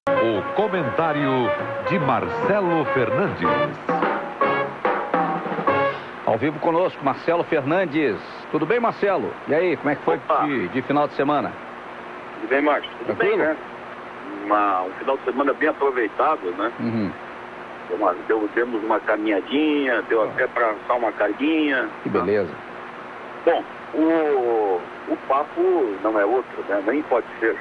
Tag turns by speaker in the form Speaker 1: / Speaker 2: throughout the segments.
Speaker 1: O comentário de Marcelo Fernandes.
Speaker 2: Ao vivo conosco, Marcelo Fernandes. Tudo bem, Marcelo? E aí, como é que foi de final de semana?
Speaker 3: Tudo bem, Márcio? Tudo bem, né? Um final de semana bem aproveitado, né?
Speaker 2: Uhum.
Speaker 3: Demos uma caminhadinha, deu até para assar uma carguinha.
Speaker 2: Que beleza.
Speaker 3: Bom, o papo não é outro, né? Nem pode ser.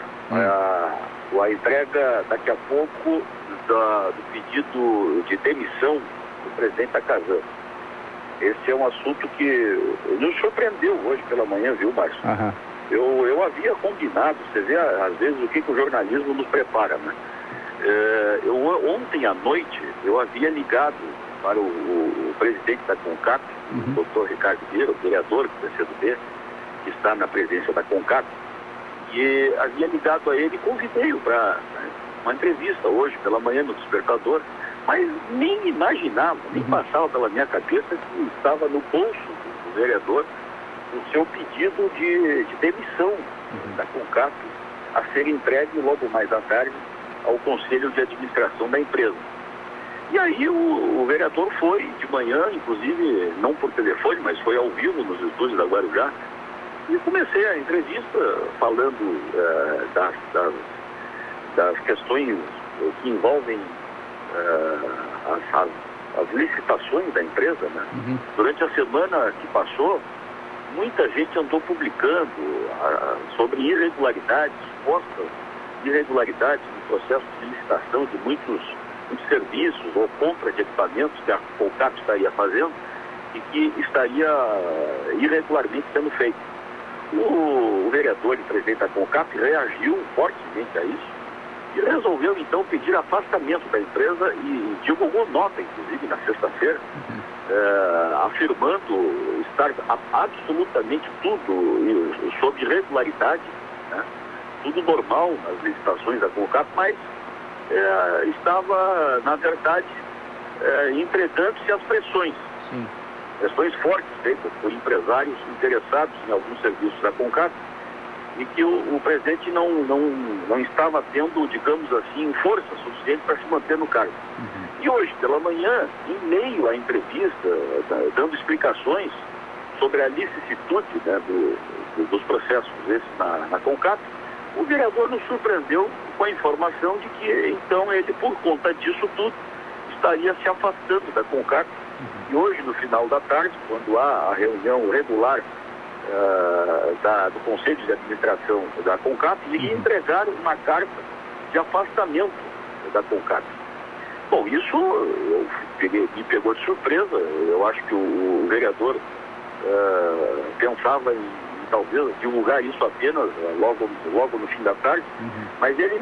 Speaker 3: A entrega daqui a pouco do pedido de demissão do presidente da Casan. Esse é um assunto que nos surpreendeu hoje pela manhã, viu, Márcio?
Speaker 2: Uhum.
Speaker 3: Eu havia combinado, você vê às vezes o que o jornalismo nos prepara, né? Ontem à noite eu havia ligado para o presidente da CONCAP, o doutor Ricardo Vieira, o vereador do PCdoB, que está na presidência da CONCAP, e havia ligado a ele e convidei-o para uma entrevista hoje pela manhã no Despertador, mas nem imaginava, nem passava pela minha cabeça que estava no bolso do vereador o seu pedido de demissão da CONCAP a ser entregue logo mais à tarde ao Conselho de Administração da empresa. E aí o vereador foi de manhã, inclusive não por telefone, mas foi ao vivo nos estúdios da Guarujá, e comecei a entrevista falando das questões que envolvem as licitações da empresa, né? Durante a semana que passou, muita gente andou publicando sobre irregularidades, supostas irregularidades no processo de licitação de muitos serviços ou compra de equipamentos que a CONCAP estaria fazendo e que estaria irregularmente sendo feito. O vereador e presidente da CONCAP reagiu fortemente a isso e resolveu então pedir afastamento da empresa e divulgou nota, inclusive na sexta-feira, afirmando estar absolutamente tudo sob irregularidade, né? Tudo normal nas licitações da CONCAP, mas estava, na verdade, entregando-se às pressões.
Speaker 2: Sim.
Speaker 3: Pressões fortes feitas por empresários interessados em alguns serviços da CONCAP e que o presidente não estava tendo, digamos assim, força suficiente para se manter no cargo. E hoje, pela manhã, em meio à entrevista, dando explicações sobre a licitude, né, dos processos esses na CONCAP, o vereador nos surpreendeu com a informação de que, então, ele, por conta disso tudo, estaria se afastando da CONCAP. E hoje, no final da tarde, quando há a reunião regular do Conselho de Administração da CONCAP, iria entregar uma carta de afastamento da CONCAP. Bom, isso me pegou de surpresa. Eu acho que o vereador pensava em talvez divulgar isso apenas logo no fim da tarde, mas ele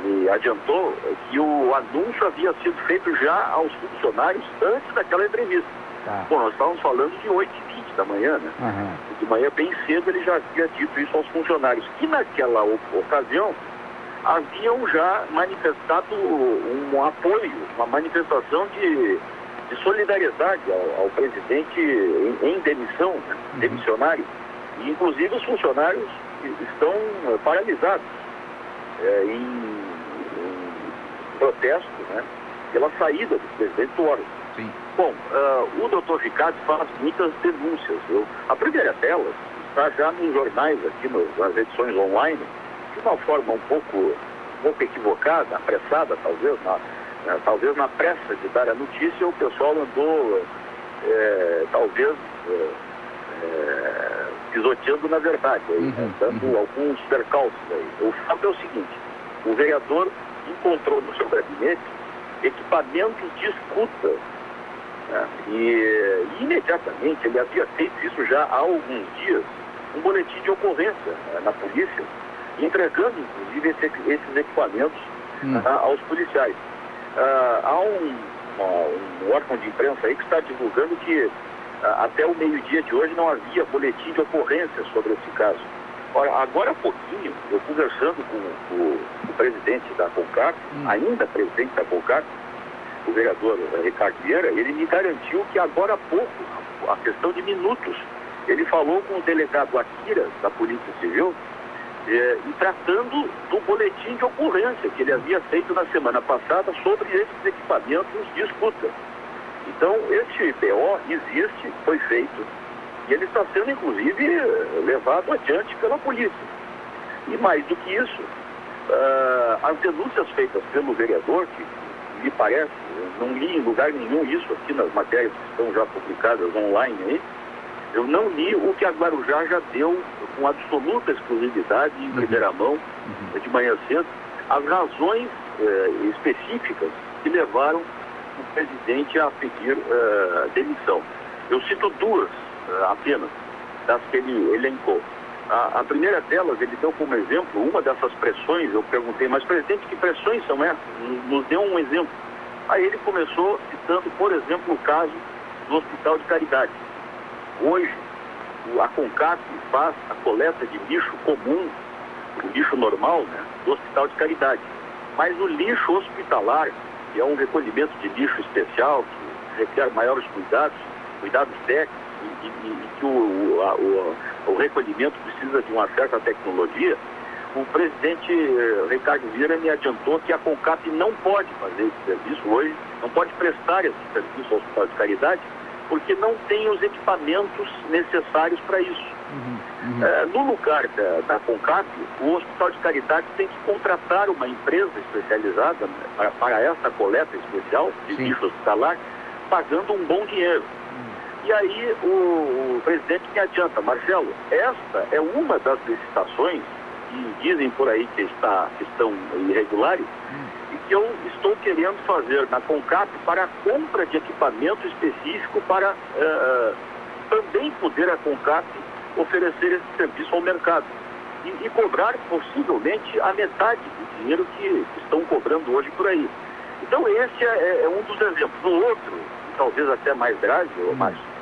Speaker 3: me adiantou que o anúncio havia sido feito já aos funcionários antes daquela entrevista. Bom, nós estávamos falando de 8h20 da manhã, né? De manhã bem cedo ele já havia dito isso aos funcionários, que naquela ocasião haviam já manifestado um apoio, uma manifestação de solidariedade ao presidente em demissão, né? Demissionário. E, inclusive, os funcionários estão paralisados em protesto, né, pela saída do presidente do órgão. Bom, o doutor Ricardo faz muitas denúncias. A primeira delas está já nos jornais, aqui nas edições online, de uma forma um pouco equivocada, apressada, talvez na pressa de dar a notícia, o pessoal andou, pisoteando na verdade, dando alguns percalços aí. O fato é o seguinte: o vereador encontrou no seu gabinete equipamentos de escuta, né? E imediatamente ele havia feito isso já há alguns dias, um boletim de ocorrência, né, na polícia, entregando inclusive esses equipamentos aos policiais. Há um órgão de imprensa aí que está divulgando que até o meio-dia de hoje não havia boletim de ocorrência sobre esse caso. Ora, agora há pouquinho, eu conversando com o presidente da CONCAP, ainda presidente da CONCAP, o vereador Ricardo Vieira, ele me garantiu que agora há pouco, a questão de minutos, ele falou com o delegado Akira, da Polícia Civil, e tratando do boletim de ocorrência que ele havia feito na semana passada sobre esses equipamentos de escuta. Então, esse BO existe, foi feito, e ele está sendo, inclusive, levado adiante pela polícia. E mais do que isso, as denúncias feitas pelo vereador, que me parece, não li em lugar nenhum isso aqui nas matérias que estão já publicadas online aí, eu não li o que a Guarujá já deu com absoluta exclusividade, em primeira mão, de manhã cedo, as razões específicas que levaram o presidente a pedir demissão. Eu cito duas apenas, das que ele elencou. A primeira delas, ele deu como exemplo, uma dessas pressões, eu perguntei, mas presidente, que pressões são essas? Nos deu um exemplo. Aí ele começou citando, por exemplo, o caso do Hospital de Caridade. Hoje, a CONCAP faz a coleta de lixo comum, o lixo normal, né, do Hospital de Caridade. Mas o lixo hospitalar, que é um recolhimento de lixo especial, que requer maiores cuidados técnicos, e que o recolhimento precisa de uma certa tecnologia, o presidente Ricardo Vieira me adiantou que a CONCAP não pode fazer esse serviço hoje, não pode prestar esse serviço ao Hospital de Caridade, porque não tem os equipamentos necessários para isso. No lugar da CONCAP, o Hospital de Caridade tem que contratar uma empresa especializada para essa coleta especial de lixo hospitalar, pagando um bom dinheiro. E aí o presidente me adianta, Marcelo, esta é uma das licitações que dizem por aí que estão irregulares e que eu estou querendo fazer na CONCAP para a compra de equipamento específico para também poder a CONCAP oferecer esse serviço ao mercado e cobrar possivelmente a metade do dinheiro que estão cobrando hoje por aí. Então esse é um dos exemplos. O outro, talvez até mais grave, Márcio,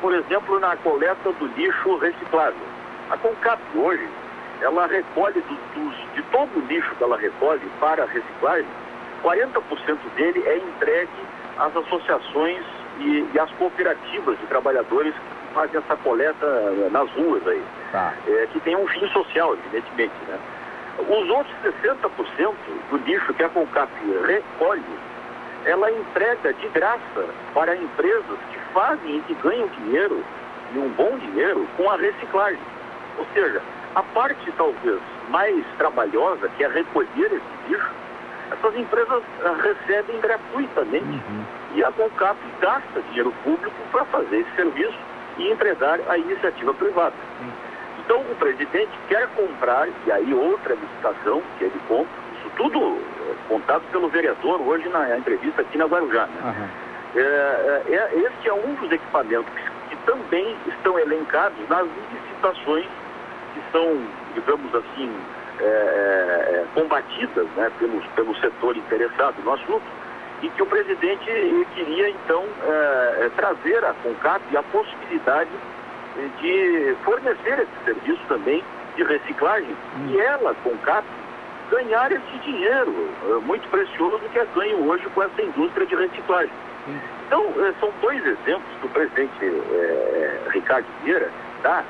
Speaker 3: por exemplo, na coleta do lixo reciclável. A CONCAP hoje, ela recolhe de todo o lixo que ela recolhe para a reciclagem, 40% dele é entregue às associações e às cooperativas de trabalhadores que fazem essa coleta nas ruas aí, que tem um fim social, evidentemente, né? Os outros 60% do lixo que a CONCAP recolhe, ela entrega de graça para empresas que fazem e que ganham dinheiro, e um bom dinheiro, com a reciclagem. Ou seja, a parte talvez mais trabalhosa, que é recolher esse lixo, essas empresas recebem gratuitamente. E a CONCAP gasta dinheiro público para fazer esse serviço e entregar à iniciativa privada. Então o presidente quer comprar, e aí outra licitação que ele compra, isso tudo contado pelo vereador hoje na entrevista aqui na Guarujá, né? Este é um dos equipamentos que também estão elencados nas licitações que são, digamos assim, combatidas, né, pelo setor interessado no assunto, e que o presidente queria então trazer à CONCAP a possibilidade de fornecer esse serviço também de reciclagem e ela, CONCAP, ganhar esse dinheiro muito precioso que é ganho hoje com essa indústria de reciclagem. Então, são dois exemplos que o presidente Ricardo Vieira dá,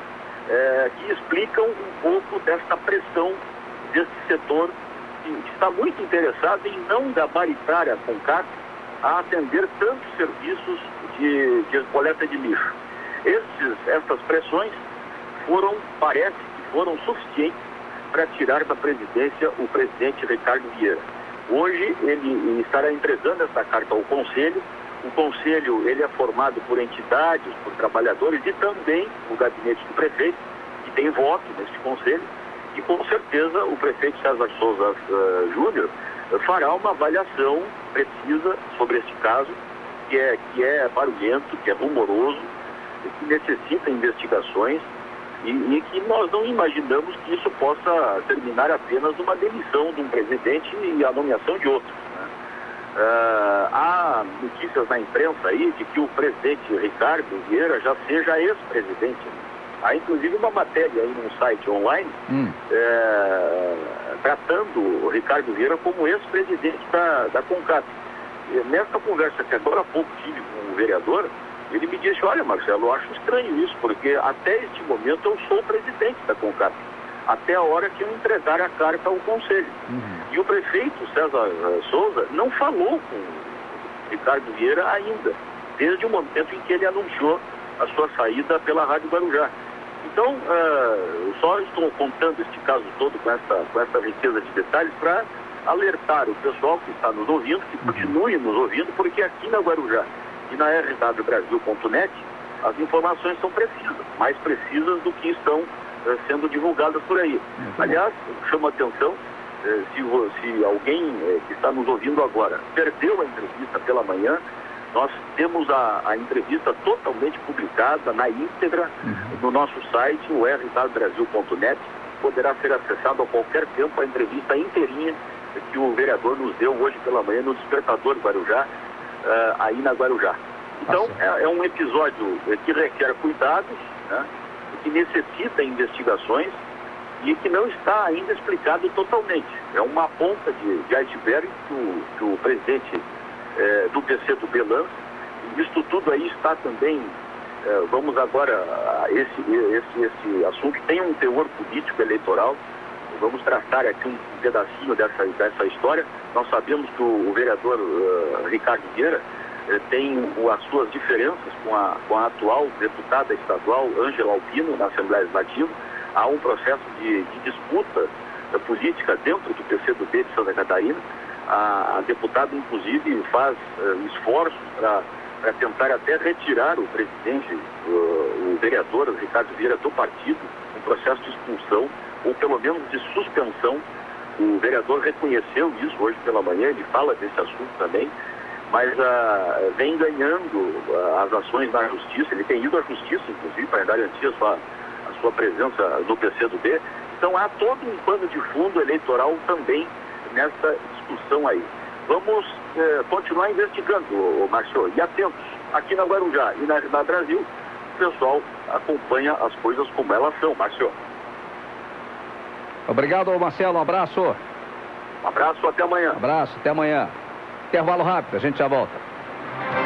Speaker 3: que explicam um pouco desta pressão desse setor que está muito interessado em não gabaritar a CONCAP a atender tantos serviços de coleta de lixo. Essas pressões parece que foram suficientes para tirar da presidência o presidente Ricardo Vieira. Hoje ele estará entregando essa carta ao Conselho. O Conselho ele é formado por entidades, por trabalhadores e também o gabinete do prefeito, que tem voto neste Conselho. E com certeza o prefeito César Souza Júnior fará uma avaliação precisa sobre este caso, que é barulhento, que é rumoroso, que necessita investigações e que nós não imaginamos que isso possa terminar apenas numa demissão de um presidente e a nomeação de outro, né? Há notícias na imprensa aí de que o presidente Ricardo Vieira já seja ex-presidente. Há inclusive uma matéria aí num site online tratando o Ricardo Vieira como ex-presidente da CONCAP. Nessa conversa que agora há pouco tive com o vereador, ele me disse, olha Marcelo, eu acho estranho isso, porque até este momento eu sou o presidente da CONCAP. até a hora que eu entregar a carta ao Conselho. E o prefeito César Souza não falou com o Ricardo Vieira ainda, desde o momento em que ele anunciou a sua saída pela Rádio Guarujá. Então, eu só estou contando este caso todo com essa riqueza de detalhes para alertar o pessoal que está nos ouvindo, que continue nos ouvindo, porque aqui na Guarujá e na rwbrasil.net as informações são precisas, mais precisas do que estão sendo divulgadas por aí. Aliás, chama atenção, se alguém que está nos ouvindo agora perdeu a entrevista pela manhã, nós temos a entrevista totalmente publicada na íntegra no nosso site, o rwbrasil.net. Poderá ser acessado a qualquer tempo a entrevista inteirinha que o vereador nos deu hoje pela manhã no Despertador Guarujá, aí na Guarujá. Então, é um episódio que requer cuidados, né, que necessita investigações e que não está ainda explicado totalmente. É uma ponta de iceberg que o presidente do PCdoB lança. Isto tudo aí está também, vamos agora, esse assunto que tem um teor político eleitoral. Vamos tratar aqui um pedacinho dessa história. Nós sabemos que o vereador Ricardo Vieira tem as suas diferenças com a atual deputada estadual Ângela Alpino na Assembleia Legislativa. Há um processo de disputa política dentro do PCdoB de Santa Catarina. A deputada, inclusive, faz esforços para tentar até retirar o presidente, o vereador Ricardo Vieira, do partido, um processo de expulsão, ou pelo menos de suspensão. O vereador reconheceu isso hoje pela manhã, ele fala desse assunto também, mas vem ganhando as ações na justiça. Ele tem ido à justiça, inclusive, para garantir a sua presença no PCdoB. Então há todo um pano de fundo eleitoral também nessa discussão aí. Vamos continuar investigando, Márcio, e atentos. Aqui na Guarujá e na Brasil, o pessoal acompanha as coisas como elas são, Márcio.
Speaker 2: Obrigado, Marcelo. Um abraço.
Speaker 3: Um abraço, até amanhã.
Speaker 2: Abraço, até amanhã. Intervalo rápido, a gente já volta.